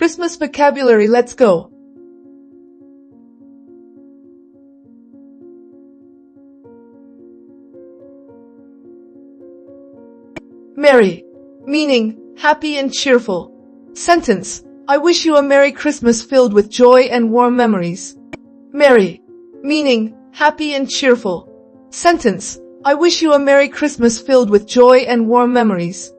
Christmas vocabulary, let's go. Merry, meaning happy and cheerful. Sentence: I wish you a Merry Christmas filled with joy and warm memories. Merry, meaning happy and cheerful. Sentence: I wish you a Merry Christmas filled with joy and warm memories.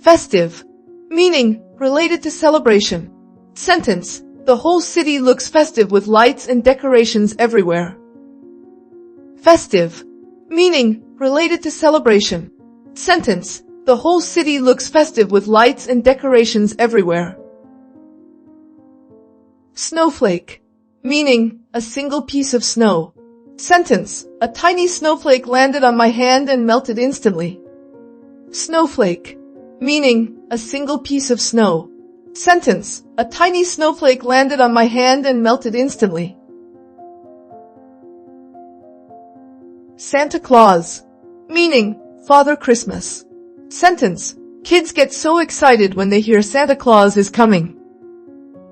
Festive, meaning related to celebration. Sentence: the whole city looks festive with lights and decorations everywhere. Festive, meaning related to celebration. Sentence: the whole city looks festive with lights and decorations everywhere. Snowflake, meaning a single piece of snow. Sentence: a tiny snowflake landed on my hand and melted instantly. Snowflake, meaning a single piece of snow. Sentence: a tiny snowflake landed on my hand and melted instantly. Santa Claus, meaning Father Christmas. Sentence: kids get so excited when they hear Santa Claus is coming.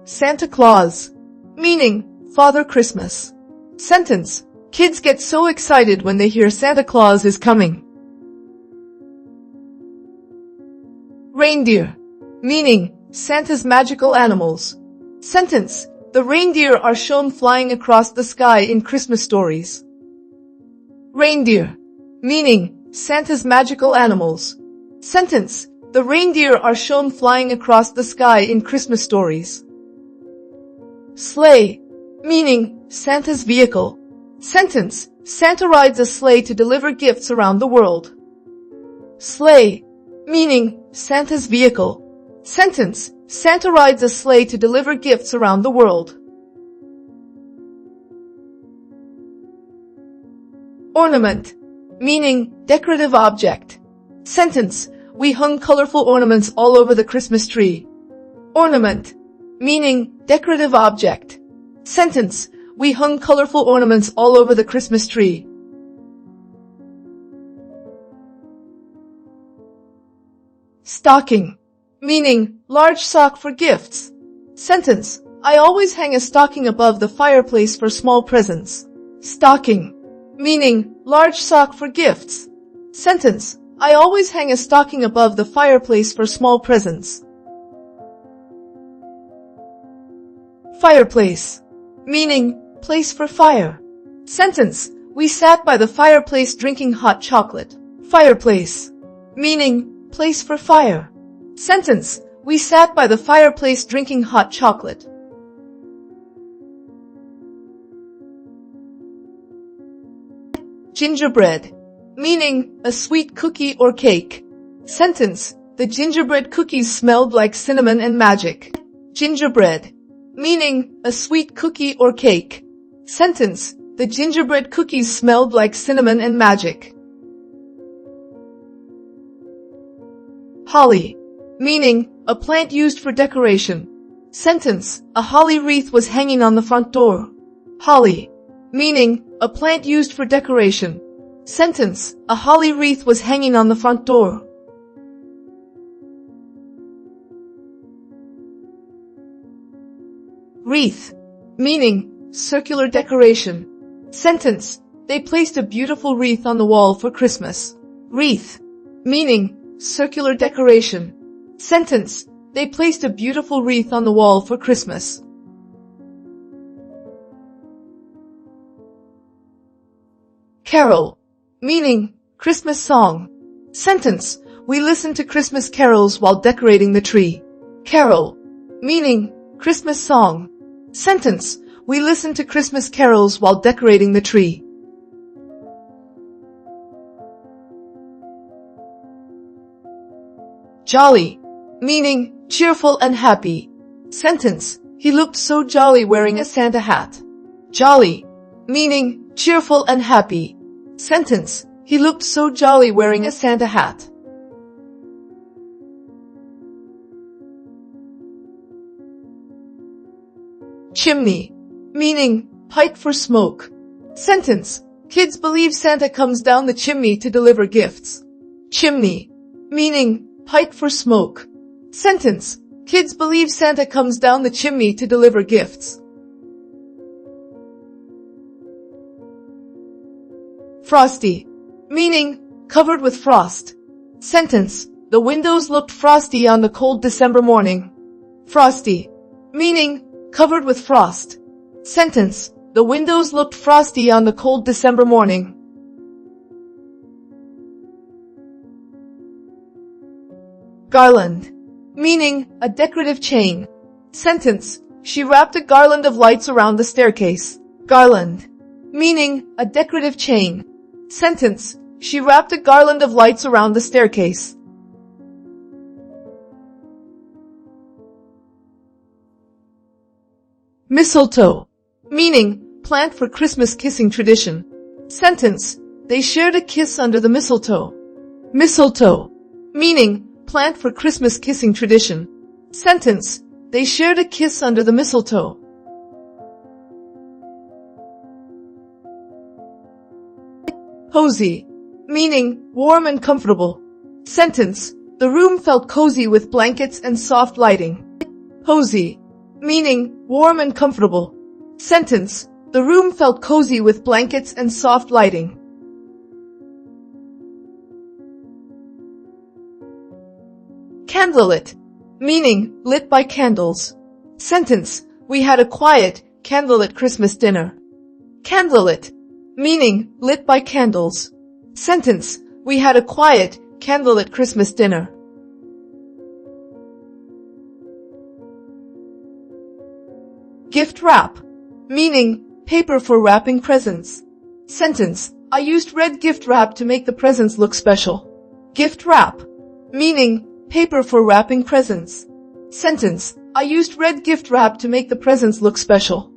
Santa Claus, meaning Father Christmas. Sentence: kids get so excited when they hear Santa Claus is coming. Reindeer, meaning Santa's magical animals. Sentence: the reindeer are shown flying across the sky in Christmas stories. Reindeer, meaning Santa's magical animals. Sentence: the reindeer are shown flying across the sky in Christmas stories. Sleigh, meaning Santa's vehicle. Sentence: Santa rides a sleigh to deliver gifts around the world. Sleigh, meaning Santa's vehicle. Sentence: Santa rides a sleigh to deliver gifts around the world. Ornament, meaning decorative object. Sentence: we hung colorful ornaments all over the Christmas tree. Ornament, meaning decorative object. Sentence: we hung colorful ornaments all over the Christmas tree. Stocking, meaning large sock for gifts. Sentence: I always hang a stocking above the fireplace for small presents. Stocking, meaning large sock for gifts. Sentence: I always hang a stocking above the fireplace for small presents. Fireplace, meaning place for fire. Sentence: we sat by the fireplace drinking hot chocolate. Fireplace, meaning place for fire. Sentence: we sat by the fireplace drinking hot chocolate. Gingerbread, meaning a sweet cookie or cake. Sentence: the gingerbread cookies smelled like cinnamon and magic. Gingerbread, meaning a sweet cookie or cake. Sentence: the gingerbread cookies smelled like cinnamon and magic. Holly, meaning a plant used for decoration. Sentence: a holly wreath was hanging on the front door. Holly, meaning a plant used for decoration. Sentence: a holly wreath was hanging on the front door. Wreath, meaning circular decoration. Sentence: they placed a beautiful wreath on the wall for Christmas. Wreath, meaning circular decoration. Sentence: they placed a beautiful wreath on the wall for Christmas. Carol, meaning Christmas song. Sentence: we listened to Christmas carols while decorating the tree. Carol, meaning Christmas song. Sentence: we listened to Christmas carols while decorating the tree. Jolly, meaning cheerful and happy. Sentence: he looked so jolly wearing a Santa hat. Jolly, meaning cheerful and happy. Sentence: he looked so jolly wearing a Santa hat. Chimney, meaning pipe for smoke. Sentence: kids believe Santa comes down the chimney to deliver gifts. Chimney, meaning pipe for smoke. Sentence: kids believe Santa comes down the chimney to deliver gifts. Frosty, meaning covered with frost. Sentence: the windows looked frosty on the cold December morning. Frosty, meaning covered with frost. Sentence: the windows looked frosty on the cold December morning. Garland, meaning a decorative chain. Sentence: she wrapped a garland of lights around the staircase. Garland, meaning a decorative chain. Sentence: she wrapped a garland of lights around the staircase. Mistletoe, meaning plant for Christmas kissing tradition. Sentence: they shared a kiss under the mistletoe. Mistletoe, meaning plant for Christmas kissing tradition. Sentence: they shared a kiss under the mistletoe. Cozy, meaning warm and comfortable. Sentence: the room felt cozy with blankets and soft lighting. Cozy, meaning warm and comfortable. Sentence: the room felt cozy with blankets and soft lighting. Candlelit, meaning lit by candles. Sentence: we had a quiet, candlelit Christmas dinner. Candlelit, meaning lit by candles. Sentence: we had a quiet, candlelit Christmas dinner. Gift wrap, meaning paper for wrapping presents. Sentence: I used red gift wrap to make the presents look special. Gift wrap, meaning paper for wrapping presents. Sentence: I used red gift wrap to make the presents look special.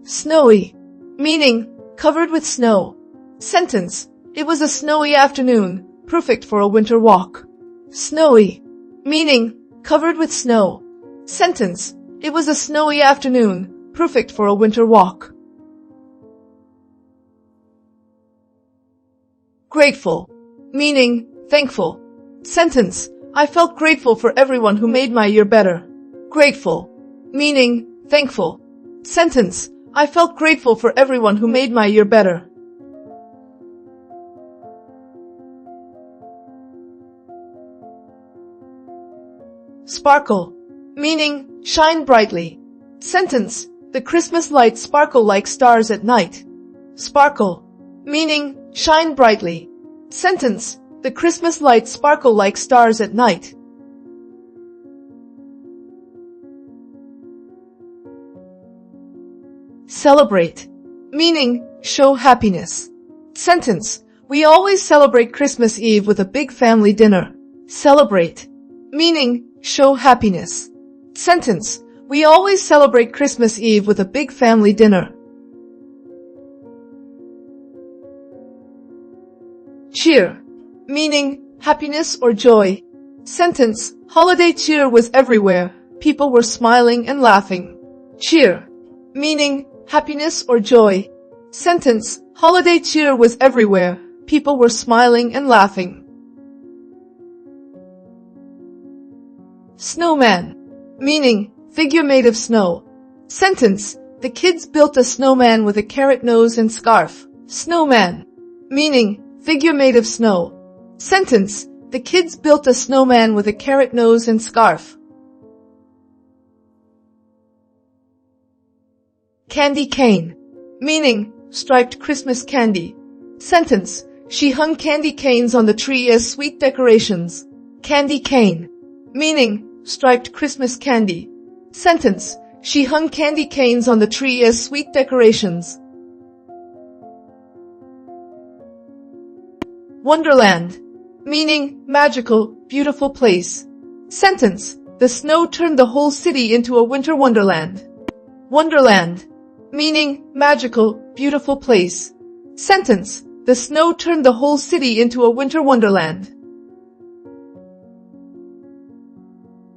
Snowy, meaning covered with snow. Sentence: it was a snowy afternoon, perfect for a winter walk. Snowy, meaning covered with snow. Sentence: it was a snowy afternoon, perfect for a winter walk. Grateful, meaning thankful. Sentence: I felt grateful for everyone who made my year better. Grateful, meaning thankful. Sentence: I felt grateful for everyone who made my year better. Sparkle, meaning shine brightly. Sentence: the Christmas lights sparkle like stars at night. Sparkle, meaning shine brightly. Sentence: the Christmas lights sparkle like stars at night. Celebrate, meaning show happiness. Sentence: we always celebrate Christmas Eve with a big family dinner. Celebrate, meaning show happiness. Sentence: we always celebrate Christmas Eve with a big family dinner. Cheer, meaning happiness or joy. Sentence: holiday cheer was everywhere. People were smiling and laughing. Cheer, meaning happiness or joy. Sentence: holiday cheer was everywhere. People were smiling and laughing. Snowman, meaning figure made of snow. Sentence: the kids built a snowman with a carrot nose and scarf. Snowman, meaning figure made of snow. Sentence: the kids built a snowman with a carrot nose and scarf. Candy cane, meaning striped Christmas candy. Sentence: she hung candy canes on the tree as sweet decorations. Candy cane, meaning striped Christmas candy. Sentence: she hung candy canes on the tree as sweet decorations. Wonderland, meaning magical, beautiful place. Sentence: the snow turned the whole city into a winter wonderland. Wonderland, meaning magical, beautiful place. Sentence: the snow turned the whole city into a winter wonderland.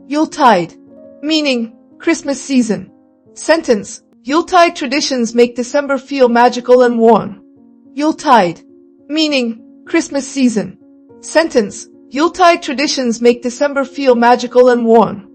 Yuletide, meaning Christmas season. Sentence: Yuletide traditions make December feel magical and warm. Yuletide, meaning Christmas season. Sentence: Yuletide traditions make December feel magical and warm.